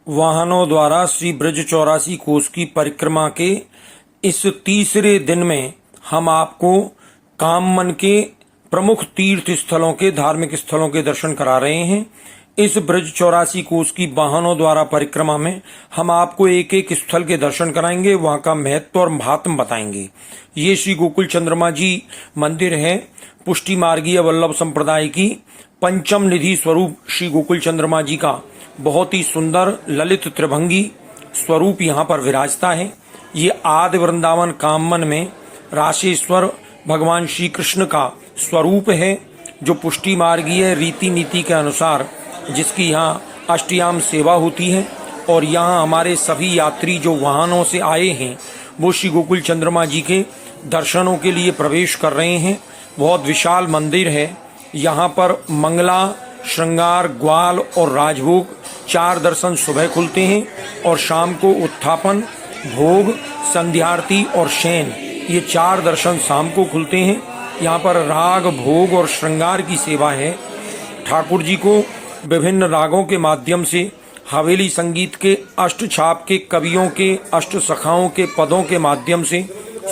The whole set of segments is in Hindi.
वाहनों द्वारा श्री ब्रज 84 कोस की परिक्रमा के इस तीसरे दिन में हम आपको काममन के प्रमुख तीर्थ स्थलों के धार्मिक स्थलों के दर्शन करा रहे हैं। इस ब्रज 84 कोस की वाहनों द्वारा परिक्रमा में हम आपको एक एक स्थल के दर्शन कराएंगे, वहां का महत्व और महात्म बताएंगे। ये श्री गोकुल चंद्रमा जी मंदिर है। पुष्टि मार्गीय वल्लभ संप्रदाय की पंचम निधि स्वरूप श्री गोकुल चंद्रमा जी का बहुत ही सुंदर ललित त्रिभंगी स्वरूप यहाँ पर विराजता है। ये आदि वृंदावन काममन में राशेश्वर भगवान श्री कृष्ण का स्वरूप है, जो पुष्टि मार्गीय रीति नीति के अनुसार जिसकी यहाँ अष्टयाम सेवा होती है। और यहाँ हमारे सभी यात्री जो वाहनों से आए हैं वो श्री गोकुल चंद्रमा जी के दर्शनों के लिए प्रवेश कर रहे हैं। बहुत विशाल मंदिर है। यहाँ पर मंगला, श्रृंगार, ग्वाल और राजभोग 4 दर्शन सुबह खुलते हैं और शाम को उत्थापन, भोग, संध्यारती और शयन ये 4 दर्शन शाम को खुलते हैं। यहाँ पर राग, भोग और श्रृंगार की सेवा है। ठाकुर जी को विभिन्न रागों के माध्यम से हवेली संगीत के अष्टछाप के कवियों के अष्ट सखाओं के पदों के माध्यम से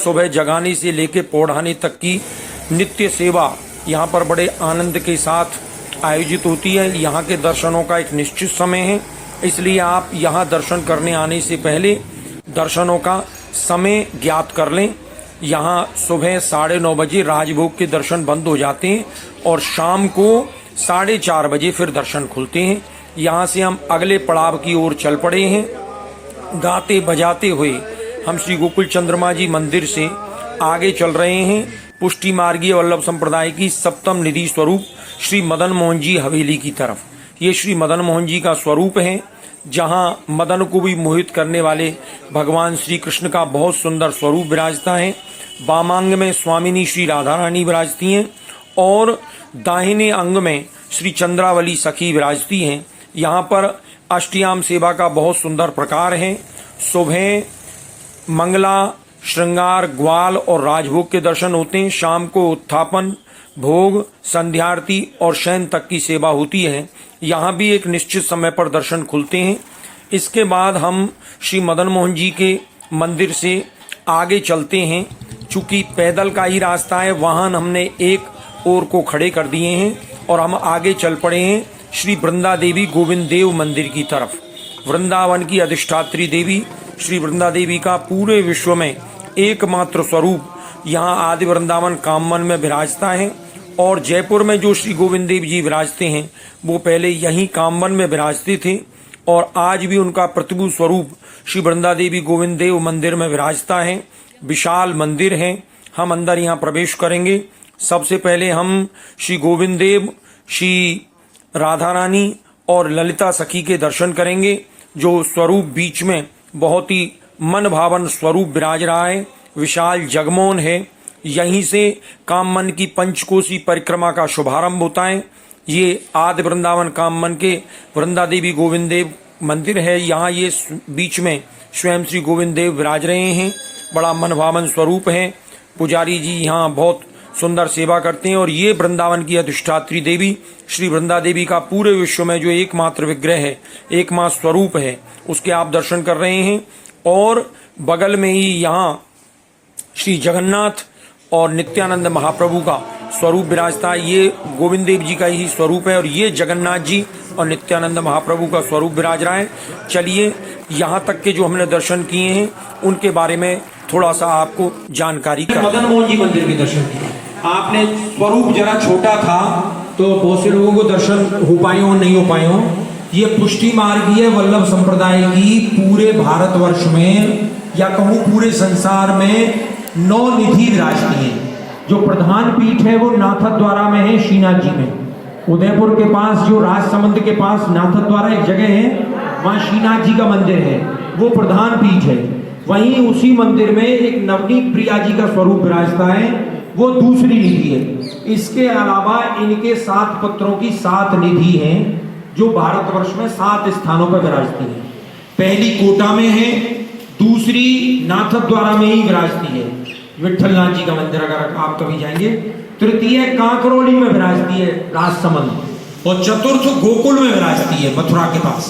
सुबह जगाने से लेकर पौढ़ाने तक की नित्य सेवा यहाँ पर बड़े आनंद के साथ आयोजित होती है। यहाँ के दर्शनों का एक निश्चित समय है, इसलिए आप यहाँ दर्शन करने आने से पहले दर्शनों का समय ज्ञात कर लें। यहाँ सुबह 9:30 बजे राजभोग के दर्शन बंद हो जाते हैं और शाम को 4:30 बजे फिर दर्शन खुलते हैं। यहाँ से हम अगले पड़ाव की ओर चल पड़े हैं। गाते बजाते हुए हम श्री गोकुल चंद्रमा जी मंदिर से आगे चल रहे हैं पुष्टि मार्गीय वल्लभ संप्रदाय की सप्तम निधि स्वरूप श्री मदन मोहन जी हवेली की तरफ। ये श्री मदन मोहन जी का स्वरूप है, जहाँ मदन को भी मोहित करने वाले भगवान श्री कृष्ण का बहुत सुंदर स्वरूप विराजता है। वामांग में स्वामिनी श्री राधा रानी विराजती हैं और दाहिने अंग में श्री चंद्रावली सखी विराजती हैं। यहाँ पर अष्टयाम सेवा का बहुत सुंदर प्रकार है। सुबह मंगला, श्रृंगार, ग्वाल और राजभोग के दर्शन होते हैं। शाम को उत्थापन, भोग, संध्यारती और शयन तक की सेवा होती है। यहाँ भी एक निश्चित समय पर दर्शन खुलते हैं। इसके बाद हम श्री मदन मोहन जी के मंदिर से आगे चलते हैं। चूंकि पैदल का ही रास्ता है, वाहन हमने एक ओर को खड़े कर दिए हैं और हम आगे चल पड़े हैं श्री वृंदा देवी गोविंद देव मंदिर की तरफ। वृंदावन की अधिष्ठात्री देवी श्री वृंदा देवी का पूरे विश्व में एकमात्र स्वरूप यहाँ आदि वृंदावन काममन में विराजता है। और जयपुर में जो श्री गोविंद देव जी विराजते हैं वो पहले यहीं काममन में विराजते थे और आज भी उनका प्रतिभू स्वरूप श्री वृंदा देवी गोविंद देव मंदिर में विराजता है। विशाल मंदिर है। हम अंदर यहाँ प्रवेश करेंगे। सबसे पहले हम श्री गोविंद देव, श्री राधा रानी और ललिता सखी के दर्शन करेंगे, जो स्वरूप बीच में बहुत ही मन भावन स्वरूप विराज रहा है। विशाल जगमोहन है। यहीं से काममन की पंचकोसी परिक्रमा का शुभारंभ होता है। ये आदि वृंदावन काममन के वृंदा देवी गोविंद देव मंदिर है। यहाँ ये बीच में स्वयं श्री गोविंद देव विराज रहे हैं। बड़ा मन भावन स्वरूप है। पुजारी जी यहाँ बहुत सुंदर सेवा करते हैं और ये वृंदावन की अधिष्ठात्री देवी श्री वृंदा देवी का पूरे विश्व में जो एकमात्र विग्रह है, एकमात्र स्वरूप है, उसके आप दर्शन कर रहे हैं। और बगल में ही यहाँ श्री जगन्नाथ और नित्यानंद महाप्रभु का स्वरूप विराजता है। ये गोविंद देव जी का ही स्वरूप है और ये जगन्नाथ जी और नित्यानंद महाप्रभु का स्वरूप विराज रहा है। चलिए यहाँ तक के जो हमने दर्शन किए हैं उनके बारे में थोड़ा सा आपको जानकारी कर। मदन मोहन जी मंदिर के दर्शन किए। आपने स्वरूप जरा छोटा था तो बहुत से लोगों को दर्शन हो पाए हो, नहीं हो पाए हो। ये पुष्टि मार्गीय वल्लभ संप्रदाय की पूरे भारतवर्ष में या कहूँ पूरे संसार में 9 निधि विराजती है। जो प्रधान पीठ है वो नाथद्वारा में है, श्रीनाथ जी में। उदयपुर के पास जो राजसमंद के पास नाथद्वारा एक जगह है, वहाँ श्रीनाथ जी का मंदिर है, वो प्रधान पीठ है। वहीं उसी मंदिर में एक नवनीत प्रिया जी का स्वरूप विराजता है, वो दूसरी निधि है। इसके अलावा इनके 7 पत्रों की 7 निधि हैं जो भारतवर्ष में 7 स्थानों पर विराजती है। पहली कोटा में है, दूसरी नाथद्वारा में ही विराजती है, विठलनाथ जी का मंदिर अगर आप कभी जाएंगे। तृतीय कांकरोली में विराजती है राजसमंद, और चतुर्थ गोकुल में विराजती है मथुरा के पास।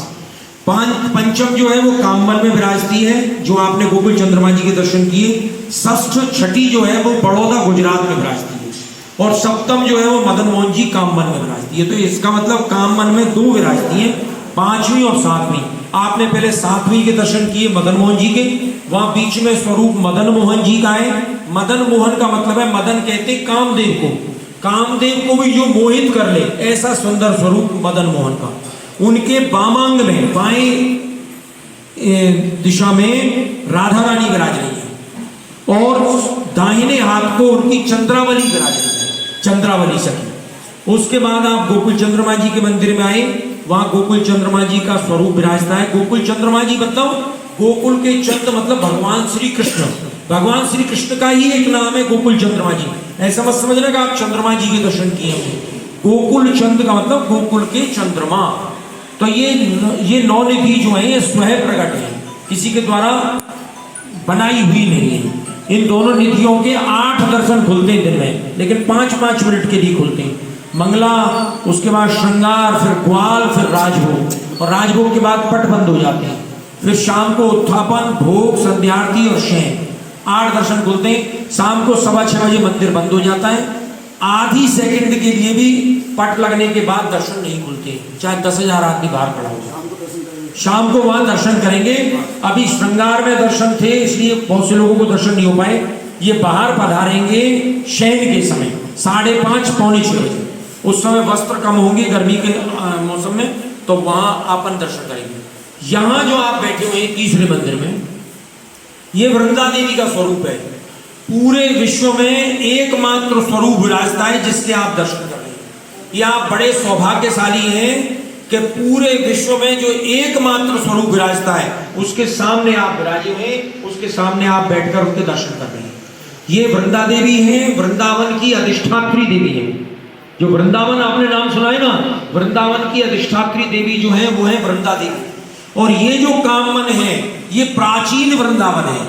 पंचम पंचम जो है वो काममन में विराजती है, जो आपने गोकुल चंद्रमा जी के दर्शन किए। षष्ठ छठी जो है वो बड़ौदा गुजरात में विराजती है, और सप्तम जो है वो मदन मोहन जी काममन में विराजती है। तो इसका मतलब काममन में दो विराजती है, पांचवी और सातवीं। आपने पहले सातवीं के दर्शन किए मदन मोहन जी के, वहां बीच में स्वरूप मदन मोहन जी का है। मदन मोहन का मतलब है, मदन कहते कामदेव को, कामदेव को भी जो मोहित कर ले, ऐसा सुंदर स्वरूप मदन मोहन का। उनके वामांग में बाएं दिशा में राधा रानी विराज रही है, और दाहिने हाथ को उनकी चंद्रावली विराज रही है, चंद्रावली सखी। उसके बाद आप गोकुल चंद्रमा जी के मंदिर में आए, वहां गोकुल चंद्रमा जी का स्वरूप विराजता है। गोकुल चंद्रमा जी मतलब गोकुल के चंद्र मतलब भगवान श्री कृष्ण, भगवान श्री कृष्ण का ही एक नाम है गोकुल चंद्रमा जी। ऐसा मत समझना कि आप चंद्रमा जी के दर्शन किए होंगे। गोकुल चंद्र का मतलब गोकुल के चंद्रमा। तो ये नौ निधि जो है ये स्वयं प्रकट है, किसी के द्वारा बनाई हुई नहीं है। इन दोनों निधियों के 8 दर्शन खुलते हैं दिन में, लेकिन 5-5 मिनट के लिए खुलते हैं। मंगला, उसके बाद श्रृंगार, फिर ग्वाल, फिर राजभोग, और राजभोग के बाद पट बंद हो जाते हैं। फिर शाम को उत्थापन, भोग, संध्यारती और शयन, 8 दर्शन खुलते हैं। शाम को 6:15 बजे मंदिर बंद हो जाता है। आधी सेकंड के लिए भी पट लगने के बाद दर्शन नहीं खुलते, चाहे 10,000 आदमी बाहर खड़ा हो। शाम को वहां दर्शन करेंगे। अभी श्रृंगार में दर्शन थे, इसलिए बहुत से लोगों को दर्शन नहीं हो पाए। ये बाहर पधारेंगे शयन के समय 5:30 पौने 6 बजे। उस समय वस्त्र कम होंगे गर्मी के मौसम में, तो वहां अपन दर्शन करेंगे। यहां जो आप बैठे हुए हैं तीसरे मंदिर में, ये वृंदा देवी का स्वरूप है। पूरे विश्व में एकमात्र स्वरूप विराजता है जिसके आप दर्शन कर रहे हैं। ये आप बड़े सौभाग्यशाली हैं कि पूरे विश्व में जो एकमात्र स्वरूप विराजता है उसके सामने आप विराजे हुए, उसके सामने आप बैठकर उनके दर्शन कर रहे हैं। ये वृंदा देवी हैं, वृंदावन की अधिष्ठात्री देवी है। जो वृंदावन आपने नाम सुना है ना, वृंदावन की अधिष्ठात्री देवी जो है वो है वृंदा देवी। और ये जो काममन है ये प्राचीन वृंदावन है,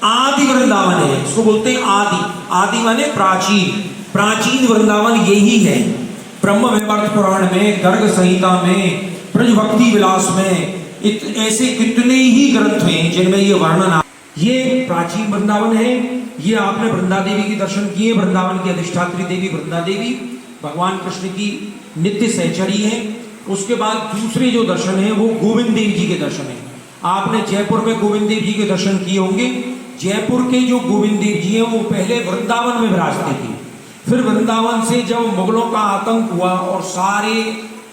आदि वृंदावन है, इसको बोलते हैं आदि। आदि माने प्राचीन, प्राचीन वृंदावन यही है। ब्रह्म वैवर्त पुराण में, गर्ग संहिता में, ब्रज भक्ति विलास में ऐसे कितने ही ग्रंथ हैं जिनमें ये वर्णन। ये प्राचीन वृंदावन है। ये आपने वृंदा देवी के दर्शन किए। वृंदावन की अधिष्ठात्री देवी वृंदा देवी भगवान कृष्ण की नित्य सहचरी है। उसके बाद दूसरे जो दर्शन है वो गोविंद देव जी के दर्शन है। आपने जयपुर में गोविंद देव जी के दर्शन किए होंगे। जयपुर के जो गोविंद देव जी हैं वो पहले वृंदावन में विराजते थे। फिर वृंदावन से जब मुगलों का आतंक हुआ और सारे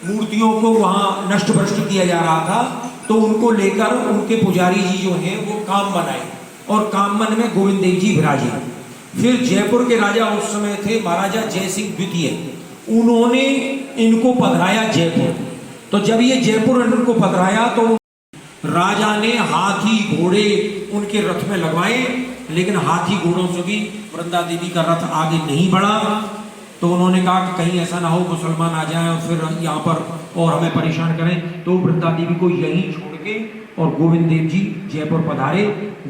मूर्तियों को वहां नष्ट भ्रष्ट किया जा रहा था, तो उनको लेकर उनके पुजारी जी जो हैं वो काम बनाए, और काममन में गोविंद देव जी विराजे। फिर जयपुर के राजा उस समय थे महाराजा जय सिंह द्वितीय, उन्होंने इनको पधराया जयपुर। तो जब ये जयपुर इनको पधराया तो राजा ने हाथी घोड़े उनके रथ में लगवाए, लेकिन हाथी घोड़ों से भी वृंदा देवी का रथ आगे नहीं बढ़ा। तो उन्होंने कहा कि कहीं ऐसा ना हो मुसलमान आ जाए और फिर यहाँ पर और हमें परेशान करें, तो वृंदा देवी को यहीं छोड़ के और गोविंद देव जी जयपुर पधारे।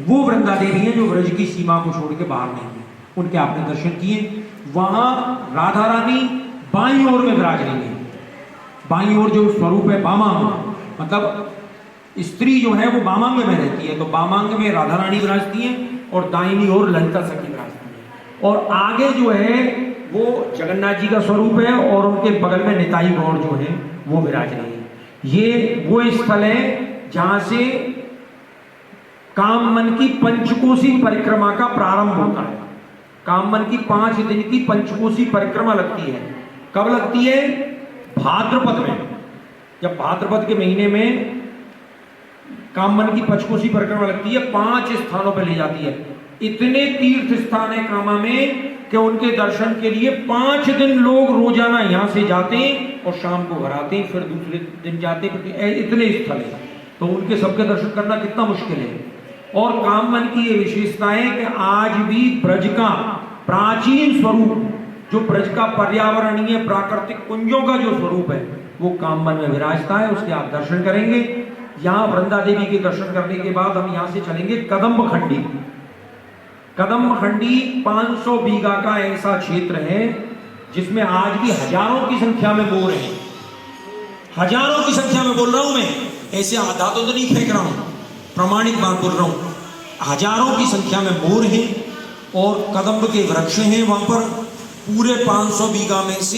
वो वृंदा देवी हैं जो व्रज की सीमा को छोड़ के बाहर नहीं है, उनके आपने दर्शन किए। वहां राधा रानी बाईं ओर में विराज रही है। बाईं ओर जो स्वरूप है बामांग, मतलब स्त्री जो है वो बामांग में रहती है, तो बामांग में राधा रानी विराजती है और दाहिनी ओर ललिता सखी विराजती है। और आगे जो है वो जगन्नाथ जी का स्वरूप है और उनके बगल में निताई गौर जो है वो विराज रही है। ये वो स्थल है जहां से काममन की पंचकोशी परिक्रमा का प्रारंभ होता है। काममन की 5 दिन की पंचकोशी परिक्रमा लगती है। कब लगती है? भाद्रपद में। जब भाद्रपद के महीने में काममन की पंचकोशी परिक्रमा लगती है, 5 स्थानों पर ले जाती है। इतने तीर्थ स्थान है कामा में कि उनके दर्शन के लिए 5 दिन लोग रोजाना यहां से जाते हैं और शाम को घर आते हैं, फिर दूसरे दिन जाते हैं। इतने स्थल है, तो उनके सबके दर्शन करना कितना मुश्किल है। और काममन की ये विशेषता है कि आज भी ब्रज का प्राचीन स्वरूप, जो ब्रज का पर्यावरणीय प्राकृतिक कुंजों का जो स्वरूप है वो काममन में विराजता है। उसके आप दर्शन करेंगे। यहाँ वृंदा देवी के दर्शन करने के बाद हम यहाँ से चलेंगे कदम्ब खंडी। कदम्ब खंडी 500 बीघा का ऐसा क्षेत्र है जिसमें आज भी हजारों की संख्या में मोर हैं। हजारों की संख्या में बोल रहा हूं मैं, ऐसे आदातों तो नहीं फेंक रहा हूं, प्रमाणिक बात बोल रहा हूं। हजारों की संख्या में मोर हैं और कदम्ब के वृक्ष हैं वहां पर। पूरे 500 बीघा में से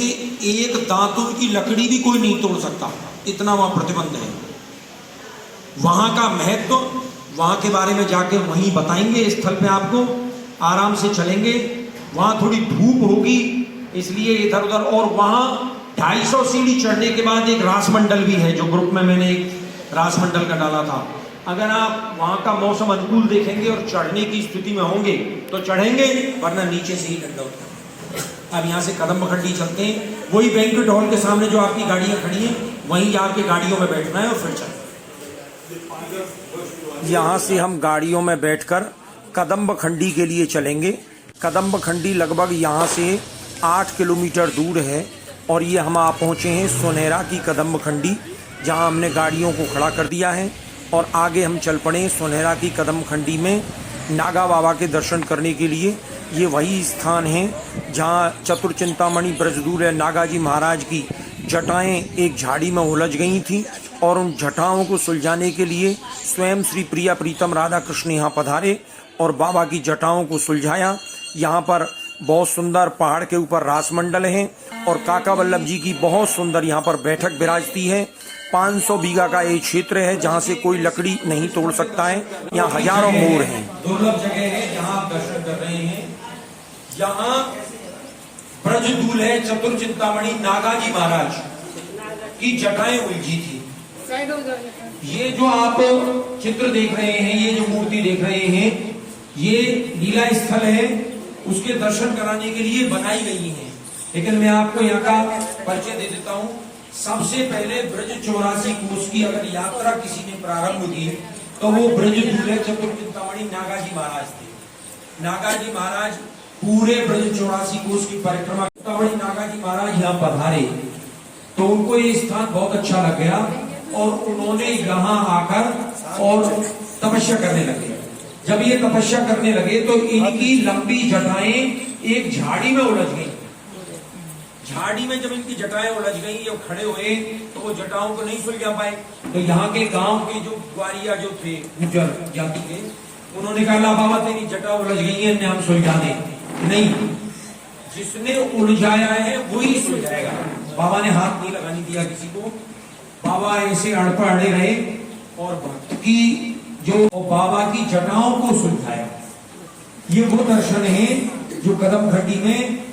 एक दातुन की लकड़ी भी कोई नहीं तोड़ सकता, इतना वहां प्रतिबंध है। वहां का महत्व, वहां के बारे में जाके वहीं बताएंगे, स्थल पे आपको आराम से चलेंगे। वहां थोड़ी धूप होगी इसलिए इधर उधर, और वहां 250 सीढ़ी चढ़ने के बाद एक रासमंडल भी है, जो ग्रुप में मैंने एक रासमंडल का डाला था। अगर आप वहां का मौसम अनुकूल देखेंगे और चढ़ने की स्थिति में होंगे तो चढ़ेंगे, वरना नीचे से ही डंडा उठेंगे। अब यहाँ से कदम खंडी चलते हैं, वही बैंक्वेट हॉल के सामने जो आपकी गाड़ियां खड़ी हैं वहीं जाके गाड़ियों में बैठना है और फिर चलना। यहाँ से हम गाड़ियों में बैठकर कदम्ब खंडी के लिए चलेंगे। कदम्ब खंडी लगभग यहाँ से 8 किलोमीटर दूर है और ये हम आ पहुँचे हैं सोनेरा की कदम्ब खंडी, जहाँ हमने गाड़ियों को खड़ा कर दिया है और आगे हम चल पड़े सोनेरा की कदम्ब खंडी में नागा बाबा के दर्शन करने के लिए। ये वही स्थान है जहाँ चतुर्चिंतामणि ब्रजदूल नागाजी महाराज की जटाएं एक झाड़ी में उलझ गई थी और उन जटाओं को सुलझाने के लिए स्वयं श्री प्रिया प्रीतम राधा कृष्ण यहाँ पधारे और बाबा की जटाओं को सुलझाया। यहाँ पर बहुत सुंदर पहाड़ के ऊपर रासमंडल है और काका वल्लभ जी की बहुत सुंदर यहाँ पर बैठक विराजती है। 500 बीघा का एक क्षेत्र है जहाँ से कोई लकड़ी नहीं तोड़ सकता है। यहाँ हजारों मोर हैं। दुर्लभ जगह है जहाँ आप दर्शन कर रहे हैं। यहाँ ब्रजदूल है चतुर्चिंतामणि नागाजी महाराज की जटाएं उलझी थी। ये जो आप चित्र देख रहे हैं, ये जो मूर्ति देख रहे हैं, ये लीला स्थल है, उसके दर्शन कराने के लिए बनाई गई है। लेकिन मैं आपको यहाँ का परिचय दे देता हूँ। सबसे पहले ब्रज 84 कोस की अगर यात्रा किसी ने प्रारंभ की तो वो ब्रजदूल चतुर्चिंतामणि नागाजी महाराज थे। नागाजी महाराज पूरे ब्रज 84 कोस की परिक्रमा, नागाजी महाराज यहाँ पधारे तो उनको ये स्थान बहुत अच्छा लग गया और उन्होंने यहाँ आकर और तपस्या करने लगे। जब ये तपस्या करने लगे तो इनकी लंबी जटाएं एक झाड़ी में उलझ गई। झाड़ी में जब इनकी जटाएं उलझ गई, जब खड़े हुए तो वो जटाओं को नहीं सुलझा पाए। तो यहाँ के गांव के जो ग्वारिया जो थे गुर्जर जाति के, उन्होंने कहा ला बाबा तेरी जटा उलझ गई है, हम सुलझा दें। नहीं, जिसने उलझाया है वही सुलझाएगा। बाबा ने हाथ नहीं लगाने दिया किसी को। बाबा ऐसे अड़पड़ अड़े रहे और भक्त की जो बाबा की जटाओं को सुलझाया। ये वो दर्शन है जो कदम खंडी में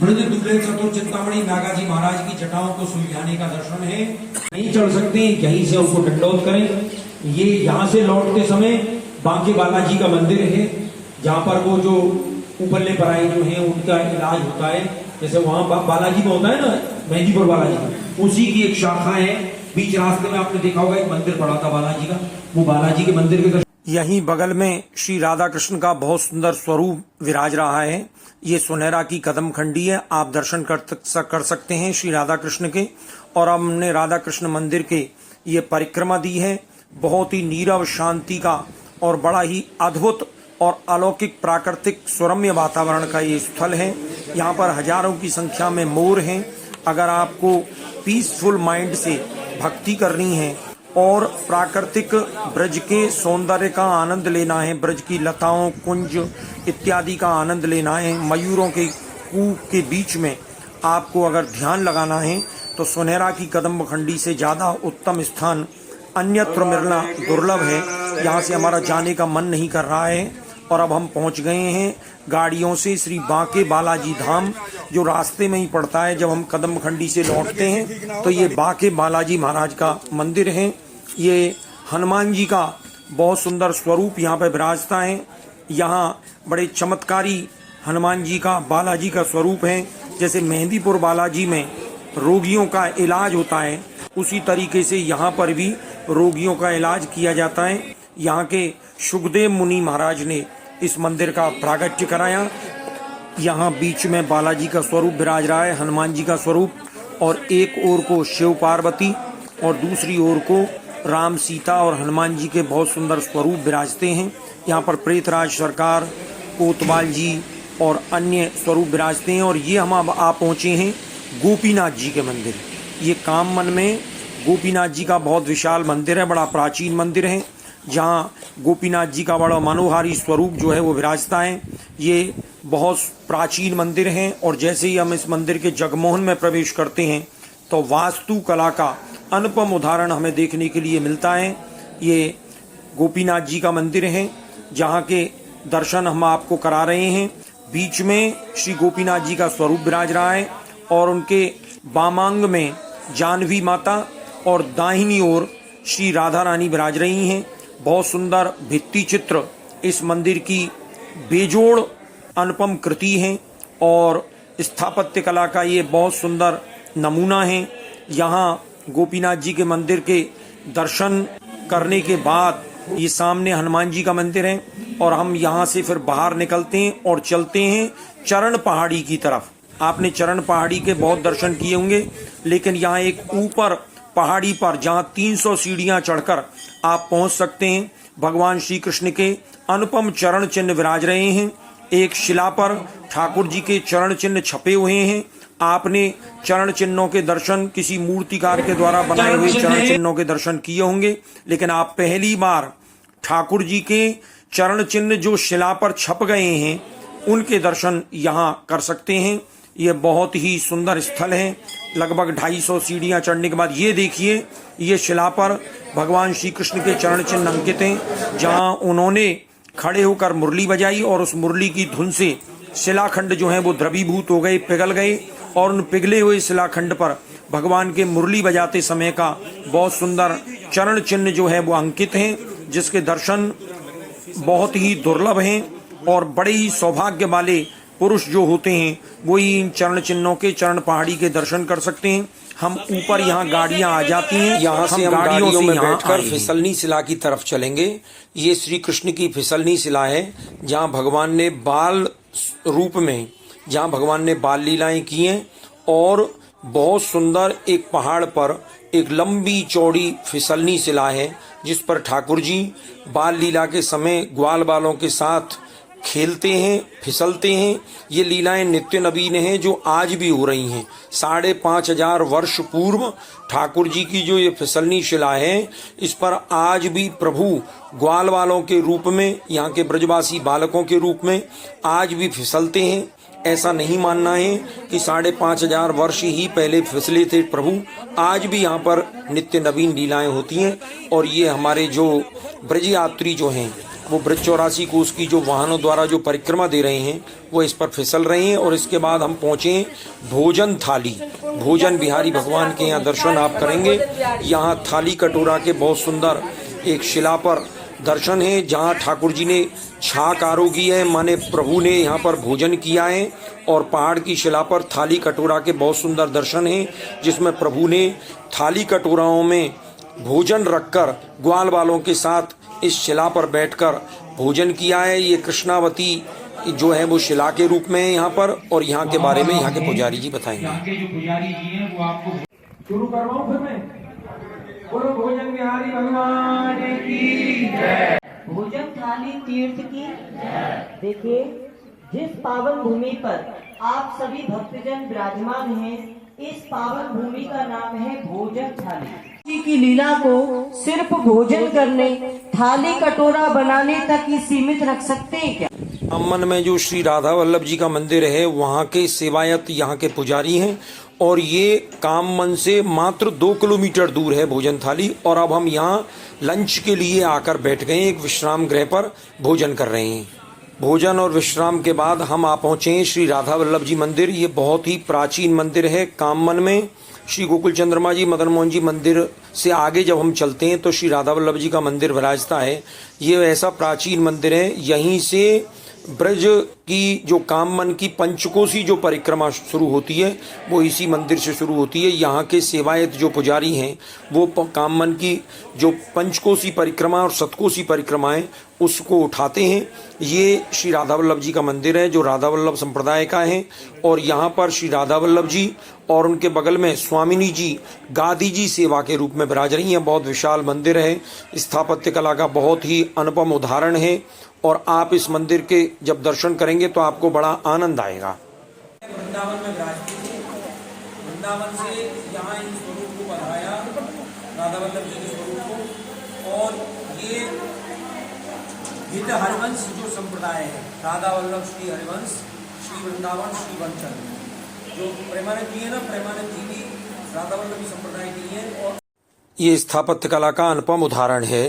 ब्रजदूल चतुर्चिंतामणि नागाजी महाराज की जटाओं को सुलझाने का दर्शन है। नहीं चढ़ सकते, यहीं से उनको दंडोत करें। ये यहाँ से लौटते समय बांके बालाजी का मंदिर है, जहाँ पर वो जो ऊपरले पराई जो है उनका इलाज होता है। जैसे वहाँ बालाजी में होता है ना, मेहंदीपुर बालाजी, उसी की एक शाखा है। बीच रास्ते में आपने देखा होगा एक मंदिर पड़ा था बालाजी का, वो बालाजी के मंदिर के यहीं बगल में श्री राधा कृष्ण का बहुत सुंदर स्वरूप विराज रहा है। ये सुनहरा की कदम खंडी है, आप दर्शन कर सकते हैं श्री राधा कृष्ण के। और हमने राधा कृष्ण मंदिर के ये परिक्रमा दी है। बहुत ही नीरव शांति का और बड़ा ही अद्भुत और अलौकिक प्राकृतिक सुरम्य वातावरण का ये स्थल है। यहाँ पर हजारों की संख्या में मोर हैं। अगर आपको पीसफुल माइंड से भक्ति करनी है और प्राकृतिक ब्रज के सौंदर्य का आनंद लेना है, ब्रज की लताओं, कुंज इत्यादि का आनंद लेना है, मयूरों के कूक के बीच में आपको अगर ध्यान लगाना है तो सुनहरा की कदम खंडी से ज़्यादा उत्तम स्थान अन्यत्र मिलना दुर्लभ है। यहाँ से हमारा जाने का मन नहीं कर रहा है और अब हम पहुँच गए हैं गाड़ियों से श्री बांके बालाजी धाम, जो रास्ते में ही पड़ता है। जब हम कदम खंडी से लौटते हैं तो ये बांके बालाजी महाराज का मंदिर है। ये हनुमान जी का बहुत सुंदर स्वरूप यहाँ पे विराजता है। यहाँ बड़े चमत्कारी हनुमान जी का, बालाजी का स्वरूप है। जैसे मेहंदीपुर बालाजी में रोगियों का इलाज होता है, उसी तरीके से यहाँ पर भी रोगियों का इलाज किया जाता है। यहाँ के सुखदेव मुनि महाराज ने इस मंदिर का प्रागट्य कराया। यहाँ बीच में बालाजी का स्वरूप विराज रहा है, हनुमान जी का स्वरूप, और एक ओर को शिव पार्वती और दूसरी ओर को राम सीता और हनुमान जी के बहुत सुंदर स्वरूप विराजते हैं। यहाँ पर प्रेतराज सरकार, कोतवाल जी और अन्य स्वरूप विराजते हैं। और ये हम अब आ पहुँचे हैं गोपीनाथ जी के मंदिर। ये काममन में गोपीनाथ जी का बहुत विशाल मंदिर है, बड़ा प्राचीन मंदिर है, जहाँ गोपीनाथ जी का बड़ा मनोहारी स्वरूप जो है वो विराजता है। ये बहुत प्राचीन मंदिर है और जैसे ही हम इस मंदिर के जगमोहन में प्रवेश करते हैं तो वास्तुकला का अनुपम उदाहरण हमें देखने के लिए मिलता है। ये गोपीनाथ जी का मंदिर है, जहाँ के दर्शन हम आपको करा रहे हैं। बीच में श्री गोपीनाथ जी का स्वरूप विराज रहा है और उनके वामांग में जानवी माता और दाहिनी ओर श्री राधा रानी विराज रही हैं। बहुत सुंदर भित्ति चित्र इस मंदिर की बेजोड़ अनुपम कृति है और स्थापत्य कला का ये बहुत सुंदर नमूना है। यहाँ गोपीनाथ जी के मंदिर के दर्शन करने के बाद ये सामने हनुमान जी का मंदिर है और हम यहाँ से फिर बाहर निकलते हैं और चलते हैं चरण पहाड़ी की तरफ। आपने चरण पहाड़ी के बहुत दर्शन किए होंगे, लेकिन यहाँ एक ऊपर पहाड़ी पर जहाँ 300 सीढ़ियाँ चढ़कर आप पहुँच सकते हैं, भगवान श्री कृष्ण के अनुपम चरण चिन्ह विराज रहे हैं। एक शिला पर ठाकुर जी के चरण चिन्ह छपे हुए हैं। आपने चरण चिन्हों के दर्शन किसी मूर्तिकार के द्वारा बनाए हुए चरण चिन्हों के दर्शन किए होंगे, लेकिन आप पहली बार ठाकुर जी के चरण चिन्ह जो शिला पर छप गए हैं उनके दर्शन यहाँ कर सकते हैं। ये बहुत ही सुंदर स्थल है। लगभग 250 सीढ़ियाँ चढ़ने के बाद ये देखिए, ये शिला पर भगवान श्री कृष्ण के चरण चिन्ह अंकित हैं, जहाँ उन्होंने खड़े होकर मुरली बजाई और उस मुरली की धुन से शिलाखंड जो है वो द्रवीभूत हो गए, पिघल गए और उन पिघले हुए शिलाखंड पर भगवान के मुरली बजाते समय का बहुत सुंदर चरण चिन्ह जो है वो अंकित हैं, जिसके दर्शन बहुत ही दुर्लभ हैं और बड़े ही सौभाग्य वाले पुरुष जो होते हैं वो ही इन चरण चिन्हों के चरण पहाड़ी के दर्शन कर सकते हैं। हम ऊपर यहाँ गाड़ियाँ आ जाती हैं, यहाँ से हम गाड़ियों में बैठकर फिसलनी शिला की तरफ चलेंगे। ये श्री कृष्ण की फिसलनी शिला है, जहाँ भगवान ने बाल रूप में बाल लीलाएं की हैं और बहुत सुंदर एक पहाड़ पर एक लंबी चौड़ी फिसलनी शिला है, जिस पर ठाकुर जी बाल लीला के समय ग्वाल बालों के साथ खेलते हैं, फिसलते हैं। ये लीलाएं नित्य नवीन हैं जो आज भी हो रही हैं। 5,500 वर्ष पूर्व ठाकुर जी की जो ये फिसलनी शिला है, इस पर आज भी प्रभु ग्वाल वालों के रूप में, यहाँ के ब्रजवासी बालकों के रूप में आज भी फिसलते हैं। ऐसा नहीं मानना है कि 5,500 वर्ष ही पहले फिसले थे प्रभु, आज भी यहाँ पर नित्य नवीन लीलाएं होती हैं। और ये हमारे जो ब्रज यात्री जो हैं वो ब्रज 84 कोस की जो वाहनों द्वारा जो परिक्रमा दे रहे हैं वो इस पर फिसल रहे हैं। और इसके बाद हम पहुँचे भोजन थाली, भोजन बिहारी भगवान के यहाँ दर्शन आप करेंगे। यहाँ थाली कटोरा के बहुत सुंदर एक शिला पर दर्शन है, जहाँ ठाकुर जी ने छाक आरोगी है, माने प्रभु ने यहाँ पर भोजन किया है। और पहाड़ की शिला पर थाली कटोरा के बहुत सुंदर दर्शन हैं, जिसमें प्रभु ने थाली कटोराओं में भोजन रखकर ग्वाल वालों के साथ इस शिला पर बैठकर भोजन किया है। ये कृष्णावती जो है वो शिला के रूप में है यहाँ पर, और यहाँ के बारे में यहाँ के पुजारी जी बताएंगे। यहाँ के जो पुजारी जी हैं वो आपको शुरू करवाऊं फिर मैं। बोलो भोजन बिहारी भगवान की जय। भोजन थाली तीर्थ की देखिए, जिस पावन भूमि पर आप सभी भक्तजन विराजमान हैं, इस पावन भूमि का नाम है भोजन थाली। की लीला को सिर्फ भोजन करने, थाली कटोरा बनाने तक ही सीमित रख सकते हैं क्या? अम्मन में जो श्री राधा वल्लभ जी का मंदिर है, वहाँ के सेवायत यहाँ के पुजारी हैं और ये काममन से मात्र 2 किलोमीटर दूर है भोजन थाली। और अब हम यहाँ लंच के लिए आकर बैठ गए, एक विश्राम गृह पर भोजन कर रहे हैं। भोजन और विश्राम के बाद हम आ पहुँचे हैं श्री राधा वल्लभ जी मंदिर। ये बहुत ही प्राचीन मंदिर है काममन में। श्री गोकुल चंद्रमा जी, मदन मोहन जी मंदिर से आगे जब हम चलते हैं तो श्री राधा वल्लभ जी का मंदिर विराजता है। ये ऐसा प्राचीन मंदिर है, यहीं से ब्रज की जो काममन की पंचकोसी जो परिक्रमा शुरू होती है वो इसी मंदिर से शुरू होती है। यहाँ के सेवायत जो पुजारी हैं वो काममन की जो पंचकोसी परिक्रमा और सतकोसी परिक्रमाएं उसको उठाते हैं। ये श्री राधा वल्लभ जी का मंदिर है जो राधा वल्लभ संप्रदाय का है। और यहाँ पर श्री राधा वल्लभ जी और उनके बगल में स्वामिनी जी गादी जी सेवा के रूप में विराज रही हैं। बहुत विशाल मंदिर है, स्थापत्य कला का बहुत ही अनुपम उदाहरण है। और आप इस मंदिर के जब दर्शन करेंगे तो आपको बड़ा आनंद आएगा। वृंदावन में विराजते थे, वृंदावन से यहाँ इन स्वरूप को बढ़ाया वल्लभ जी के स्वरूप को। और ये हित हरिवंश जो संप्रदाय है, राधा वल्लभ श्री हरिवंश, श्री वृंदावन, श्री वंचन, जो प्रेमानंद जी है ना, प्रेमानंद जी भी राधा वल्लभी संप्रदाय की है। और ये स्थापत्य कला का अनुपम उदाहरण है।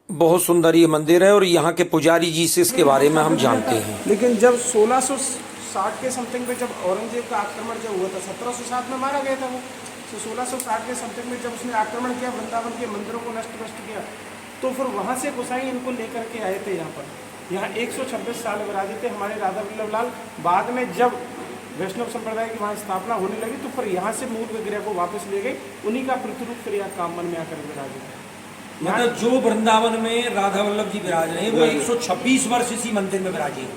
बहुत सुंदर ये मंदिर है और यहाँ के पुजारी जी से इसके बारे में हम जानते हैं। लेकिन जब 1660 के समथिंग में जब औरंगजेब का आक्रमण जब हुआ था, 1707 में मारा गया था वो, तो 1660 के समथिंग में जब उसने आक्रमण किया, वृंदावन के मंदिरों को नष्ट किया, तो फिर वहाँ से गोसाई इनको लेकर के आए थे यहाँ पर। यहाँ 126 साल विराजे थे हमारे राधा वल्लभ लाल। बाद में जब वैष्णव संप्रदाय की वहाँ स्थापना होने लगी तो फिर यहाँ से मूल विग्रह को वापस ले गए, उन्हीं का प्रतिरूप फिर यहाँ कामन में आकर विराजे। मतलब जो वृंदावन में राधा वल्लभ जी विराज रहे हैं वो 126 वर्ष इसी मंदिर में विराजे।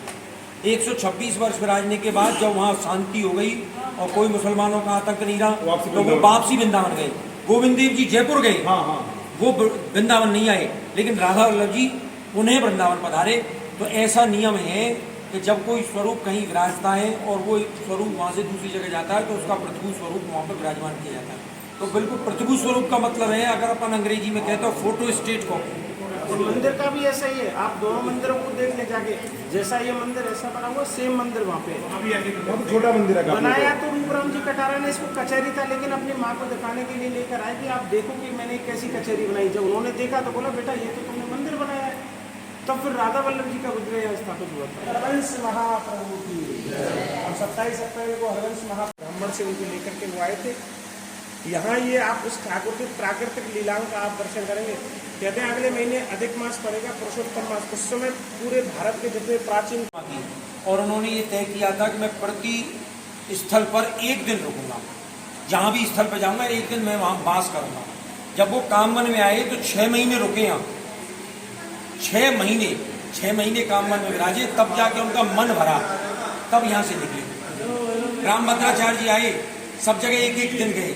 126 वर्ष विराजने के बाद जब वहाँ शांति हो गई और कोई मुसलमानों का आतंक नहीं रहा, तो वो वापसी वृंदावन गए। गोविंद देव जी जयपुर गए, वो वृंदावन नहीं आए, लेकिन राधा वल्लभ जी उन्हें वृंदावन पधारे। तो ऐसा नियम है कि जब कोई स्वरूप कहीं विराजता है और वो स्वरूप वहाँ से दूसरी जगह जाता है तो उसका प्रतिभू स्वरूप वहाँ पर विराजमान किया जाता है। तो बिल्कुल प्रतिभू स्वरूप का मतलब है, अगर अपन अंग्रेजी में कहते हो फोटो स्टेट कॉपी। मंदिर का भी ऐसा ही है, आप दोनों मंदिरों को देख ले जाके, जैसा ये मंदिर ऐसा बना हुआ सेम मंदिर वहाँ पे बहुत छोटा मंदिर है। बनाया तो रूपराम जी कटारा ने इसको कचहरी था, लेकिन अपनी माँ को दिखाने के लिए लेकर आए कि आप देखो कि मैंने कैसी कचहरी बनाई। जब उन्होंने देखा तो बोला बेटा ये तो तुमने मंदिर बनाया है। तब फिर राधा वल्लभ जी का विग्रह यहाँ स्थापित हुआ था। हरवंश महाप्रभु की 27 अप्रैल को हरवंश महाब्राह्मण से उनको लेकर के वो आए थे यहाँ। ये आप उस ठाकुर की प्राकृतिक लीलाओं का आप दर्शन करेंगे। कहते हैं अगले महीने अधिक मास पड़ेगा, पुरुषोत्तम मास, उस समय पूरे भारत के जितने प्राचीन, और उन्होंने ये तय किया था कि मैं प्रति स्थल पर एक दिन रुकूंगा, जहाँ भी स्थल पर जाऊंगा एक दिन मैं वहाँ वास करूंगा। जब वो कामवन में आए तो 6 महीने रुके यहाँ, 6 महीने कामवन में विराजे, तब जाके उनका मन भरा, तब यहाँ से निकले। रामभद्राचार्य जी आए, सब जगह एक एक दिन गए।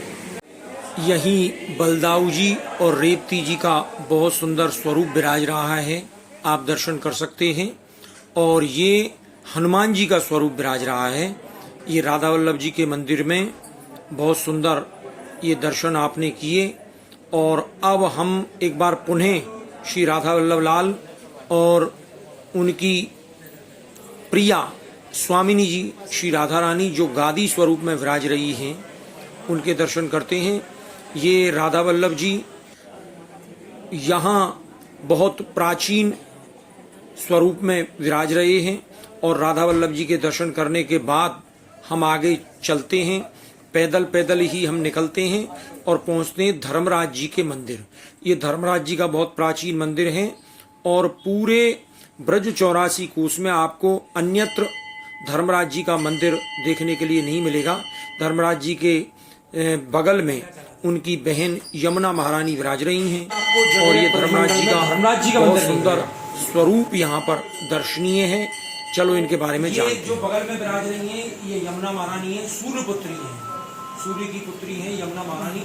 यहीं बलदाऊ जी और रेवती जी का बहुत सुंदर स्वरूप विराज रहा है, आप दर्शन कर सकते हैं। और ये हनुमान जी का स्वरूप विराज रहा है। ये राधा वल्लभ जी के मंदिर में बहुत सुंदर ये दर्शन आपने किए। और अब हम एक बार पुनः श्री राधा वल्लभ लाल और उनकी प्रिया स्वामिनी जी श्री राधा रानी जो गादी स्वरूप में विराज रही हैं, उनके दर्शन करते हैं। ये राधा वल्लभ जी यहाँ बहुत प्राचीन स्वरूप में विराज रहे हैं और राधा वल्लभ जी के दर्शन करने के बाद हम आगे चलते हैं। पैदल ही हम निकलते हैं और पहुँचते हैं धर्मराज जी के मंदिर। ये धर्मराज जी का बहुत प्राचीन मंदिर है और पूरे ब्रज 84 कोस में आपको अन्यत्र धर्मराज जी का मंदिर देखने के लिए नहीं मिलेगा। धर्मराज जी के बगल में उनकी बहन यमुना महारानी विराज रही हैं और ये धर्मराज जी का बहुत सुंदर स्वरूप यहाँ पर दर्शनीय है। चलो इनके बारे में जानते हैं। जो बगल में विराज रही हैं ये यमुना महारानी है, सूर्य पुत्री है, सूर्य की पुत्री है यमुना महारानी।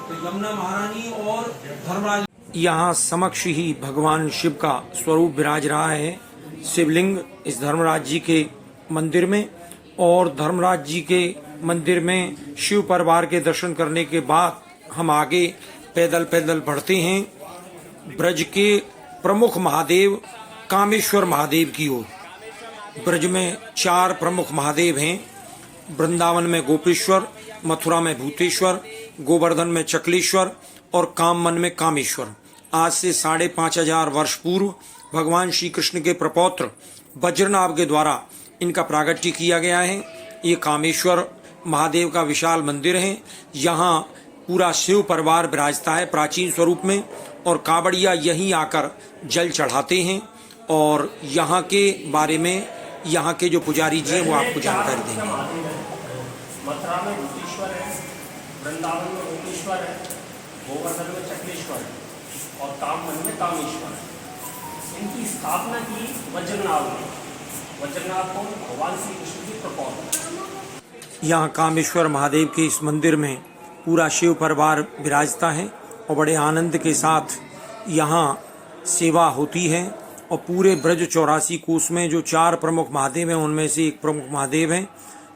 तो यमुना महारानी और धर्मराज, यहाँ समक्ष ही भगवान शिव का स्वरूप विराज रहा है, शिवलिंग इस धर्मराज जी के मंदिर में। और धर्मराज जी के मंदिर में शिव परिवार के दर्शन करने के बाद हम आगे पैदल बढ़ते हैं ब्रज के प्रमुख महादेव कामेश्वर महादेव की ओर। ब्रज में 4 प्रमुख महादेव हैं, वृंदावन में गोपेश्वर, मथुरा में भूतेश्वर, गोवर्धन में चकलेश्वर और काममन में कामेश्वर। आज से 5500 वर्ष पूर्व भगवान श्री कृष्ण के प्रपौत्र वज्रनाभ के द्वारा इनका प्रागट्य किया गया है। ये कामेश्वर महादेव का विशाल मंदिर है। यहाँ पूरा शिव परिवार विराजता है प्राचीन स्वरूप में और कांवड़िया यहीं आकर जल चढ़ाते हैं। और यहाँ के बारे में यहाँ के जो पुजारी जी हैं वो आपको जानकारी देंगे। मथुरा में भूतेश्वर है, वृंदावन में गोपेश्वर है, गोवर्धन में चकलेश्वर है और काममन में कामेश्वर है। इनकी स्थापना की वज्रनाभ ने। वज्रनाभ को भगवान श्री कृष्ण की प्रपौत्र। यहाँ कामेश्वर महादेव के इस मंदिर में पूरा शिव परिवार विराजता है और बड़े आनंद के साथ यहाँ सेवा होती है। और पूरे ब्रज 84 कोस में जो 4 प्रमुख महादेव हैं उनमें से एक प्रमुख महादेव हैं।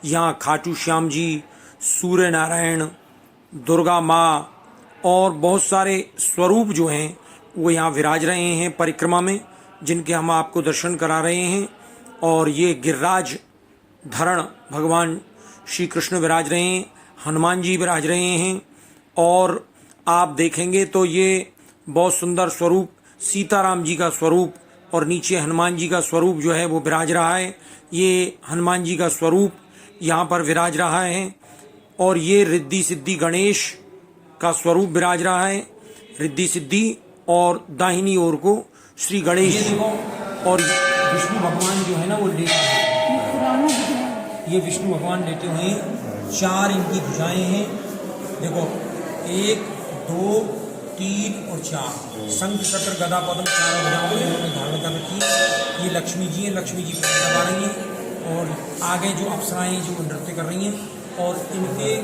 यहाँ खाटू श्याम जी, सूर्य नारायण, दुर्गा माँ और बहुत सारे स्वरूप जो हैं वो यहाँ विराज रहे हैं परिक्रमा में, जिनके हम आपको दर्शन करा रहे हैं। और ये गिरिराज धरण भगवान श्री कृष्ण विराज रहे हैं, हनुमान जी विराज रहे हैं, और आप देखेंगे तो ये बहुत सुंदर स्वरूप सीताराम जी का स्वरूप और नीचे हनुमान जी का स्वरूप जो है वो विराज रहा है। ये हनुमान जी का स्वरूप यहाँ पर विराज रहा है, और ये रिद्धि सिद्धि गणेश का स्वरूप विराज रहा है, रिद्धि सिद्धि, और दाहिनी ओर को श्री गणेश। ये देखो, और विष्णु भगवान जो है ना वो लेटे हैं, ये विष्णु भगवान लेटे हुए हैं, 4 इनकी भुजाएं हैं। देखो 1 2 3 और 4 शंख चक्र गदा पद्म 4 भुजाओं में इन्होंने धारण कर रखी है। ये लक्ष्मी जी हैं, लक्ष्मी जी दबा रही हैं, और आगे जो अप्सराएं जो नृत्य कर रही हैं, और इनके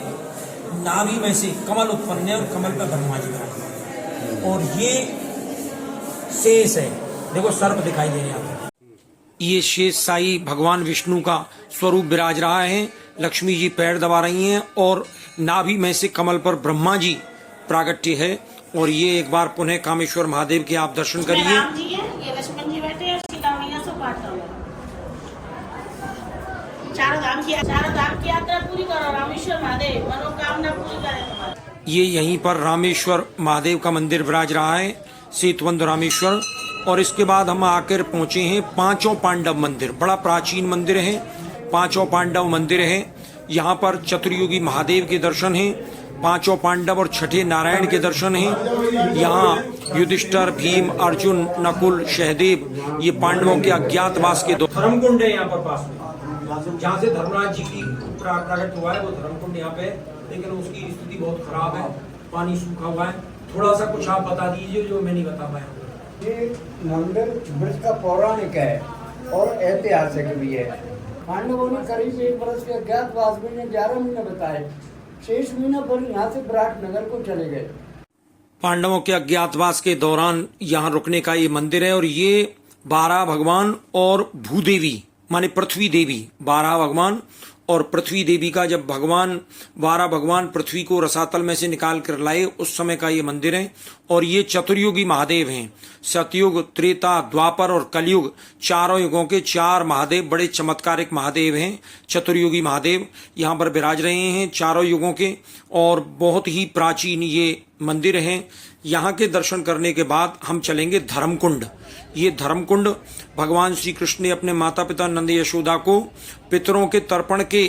नाभि में से कमल उत्पन्न है और कमल पर ब्रह्मा जी हैं, और ये शेष है। देखो सर्प दिखाई दे रहे हैं आपको, ये शेष साई भगवान विष्णु का स्वरूप विराज रहा है। लक्ष्मी जी पैर दबा रही हैं, और नाभि में से कमल पर ब्रह्मा जी प्रागट्य है। और ये एक बार पुनः कामेश्वर महादेव के आप दर्शन करिए। राम जी है, ये लक्ष्मण जी बैठे हैं, सीता मैया से पाठ करो, चारों धाम की यात्रा पूरी करो, रामेश्वर महादेव मनोकामना पूरी करे तुम्हारी। ये यहीं पर रामेश्वर महादेव का मंदिर विराज रहा है, सेतुबंध रामेश्वर। और इसके बाद हम आकर पहुंचे हैं पांचों पांडव मंदिर, बड़ा प्राचीन मंदिर है, पांचों पांडव मंदिर है। यहाँ पर चतुर्युगी महादेव के दर्शन हैं, पांचों पांडव और छठे नारायण के दर्शन हैं। यहाँ युधिष्ठिर, भीम, अर्जुन, नकुल, सहदेव, ये पांडवों के अज्ञातवास के दो धर्मकुंड है यहाँ पर पास में, जहाँ से धर्मराज जी की प्रकट हुआ है वो धर्मकुंड यहाँ पे, लेकिन उसकी स्थिति बहुत खराब है, पानी सूखा हुआ है। थोड़ा सा कुछ आप बता दीजिए जो मैं नहीं बता पाया। ये मंदिर ब्रज का पौराणिक है और ऐतिहासिक भी है। पांडवों ने करीब 1 वर्ष के अज्ञातवास में 11 महीने बताए, शेष महीना पर यहाँ से विराटनगर को चले गए। पांडवों के अज्ञातवास के दौरान यहाँ रुकने का ये मंदिर है, और ये 12 भगवान और भूदेवी माने पृथ्वी देवी, 12 भगवान और पृथ्वी देवी का जब 12 भगवान पृथ्वी को रसातल में से निकाल कर लाए उस समय का ये मंदिर है। और ये चतुर्युगी महादेव हैं, सतयुग, त्रेता, द्वापर और कलयुग, चारों युगों के 4 महादेव, बड़े चमत्कारिक महादेव हैं। चतुर्युगी महादेव यहाँ पर विराज रहे हैं चारों युगों के, और बहुत ही प्राचीन ये मंदिर हैं। यहाँ के दर्शन करने के बाद हम चलेंगे धर्मकुंड। ये धर्मकुंड भगवान श्री कृष्ण ने अपने माता पिता नंद यशोदा को पितरों के तर्पण के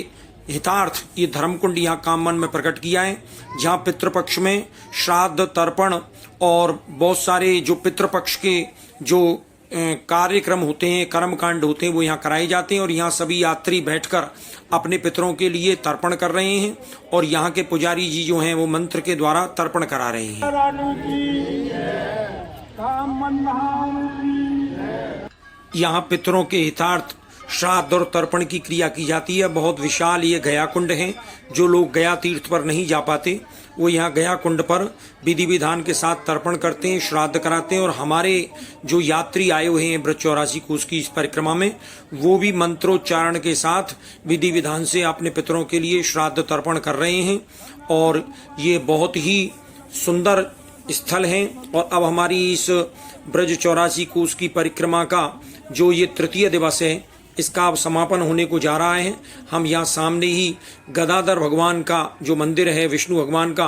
हितार्थ ये धर्मकुंड यहाँ काममन में प्रकट किया है, जहाँ पितृपक्ष में श्राद्ध, तर्पण और बहुत सारे जो पितृपक्ष के जो कार्यक्रम होते हैं, कर्मकांड होते हैं, वो यहाँ कराए जाते हैं। और यहाँ सभी यात्री बैठकर अपने पितरों के लिए तर्पण कर रहे हैं, और यहाँ के पुजारी जी जो हैं वो मंत्र के द्वारा तर्पण करा रहे हैं। यहाँ पितरों के हितार्थ श्राद्ध और तर्पण की क्रिया की जाती है। बहुत विशाल ये गया कुंड है, जो लोग गया तीर्थ पर नहीं जा पाते वो यहाँ गया कुंड पर विधि विधान के साथ तर्पण करते हैं, श्राद्ध कराते हैं। और हमारे जो यात्री आए हुए हैं ब्रज 84 कोस की इस परिक्रमा में, वो भी मंत्रोच्चारण के साथ विधि विधान से अपने पितरों के लिए श्राद्ध तर्पण कर रहे हैं। और ये बहुत ही सुंदर स्थल है। और अब हमारी इस ब्रज 84 कोस की परिक्रमा का जो ये तृतीय दिवस है, इसका अब समापन होने को जा रहा है। हम यहाँ सामने ही गदाधर भगवान का जो मंदिर है विष्णु भगवान का,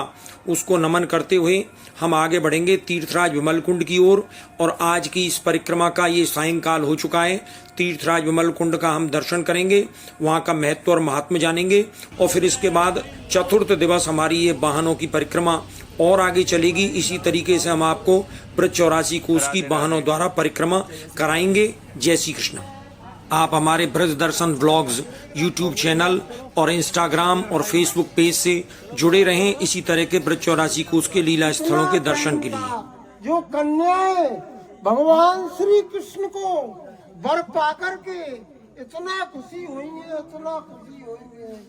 उसको नमन करते हुए हम आगे बढ़ेंगे तीर्थराज विमल कुंड की ओर। और आज की इस परिक्रमा का ये सायंकाल हो चुका है। तीर्थराज विमल कुंड का हम दर्शन करेंगे, वहाँ का महत्व और महात्म्य जानेंगे। और फिर इसके बाद चतुर्थ दिवस हमारी ये वाहनों की परिक्रमा और आगे चलेगी। इसी तरीके से हम आपको ब्रज 84 कोस की वाहनों द्वारा परिक्रमा कराएंगे। जय श्री कृष्ण। आप हमारे ब्रज दर्शन व्लॉग्स यूट्यूब चैनल और इंस्टाग्राम और फेसबुक पेज से जुड़े रहें इसी तरह के ब्रज 84 कोस के लीला स्थलों के दर्शन के लिए। जो कन्याएं भगवान श्री कृष्ण को वर पाकर के इतना खुशी हुई है, इतना खुशी हुई है,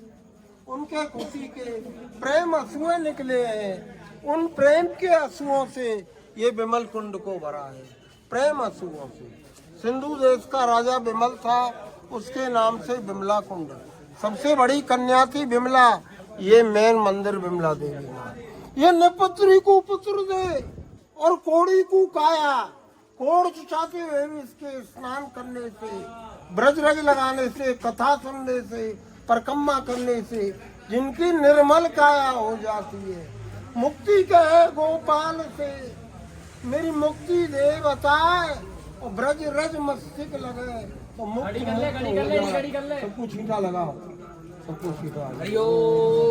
उनके खुशी के प्रेम आंसुएं निकले हैं। उन प्रेम के आंसुओं से ये विमल कुंड को भरा है, प्रेम आंसुओं से। सिंधु देश का राजा विमल था, उसके नाम से विमला कुंड। सबसे बड़ी कन्या थी विमला, ये मेन मंदिर विमला देवी का। ये नपुत्री को पुत्र दे और कोड़ी को काया। कोड़ चुचाते हुए भी इसके स्नान करने से, ब्रजरज लगाने से, कथा सुनने से, परिक्रमा करने से जिनकी निर्मल काया हो जाती है। मुक्ति कहे गोपाल से, मेरी मुक्ति दे बताए, और ब्रज रज मस्तिक लगे तो मुक्ति सबको छींटा लगाओ, सबको छींटा हरिओ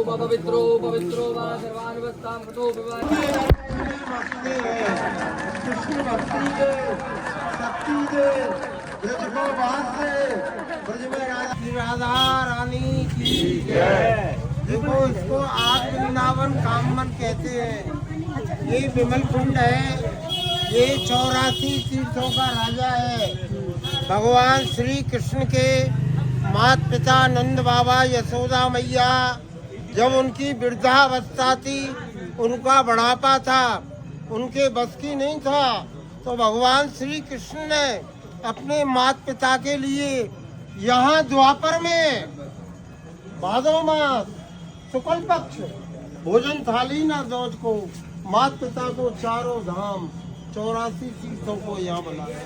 पवित्रो पवित्रो वा सर्वानुवत्तां कृतो विवाह। कृष्ण भक्ति दे, शक्ति दे, ब्रज को बात से, ब्रज में राधा रानी की जय। देखो इसको आग वृंदावन कामन कहते हैं। ये विमल कुंड है, ये 84 तीर्थों का राजा है। भगवान श्री कृष्ण के माता पिता नंद बाबा यशोदा मैया जब उनकी वृद्धावस्था थी, उनका बुढ़ापा था, उनके बस की नहीं था, तो भगवान श्री कृष्ण ने अपने माता पिता के लिए यहाँ द्वापर में भादो मास शुक्ल पक्ष भोजन थाली न दौज को माता पिता को चारों धाम 84 तीर्थों को यहाँ बुलाया।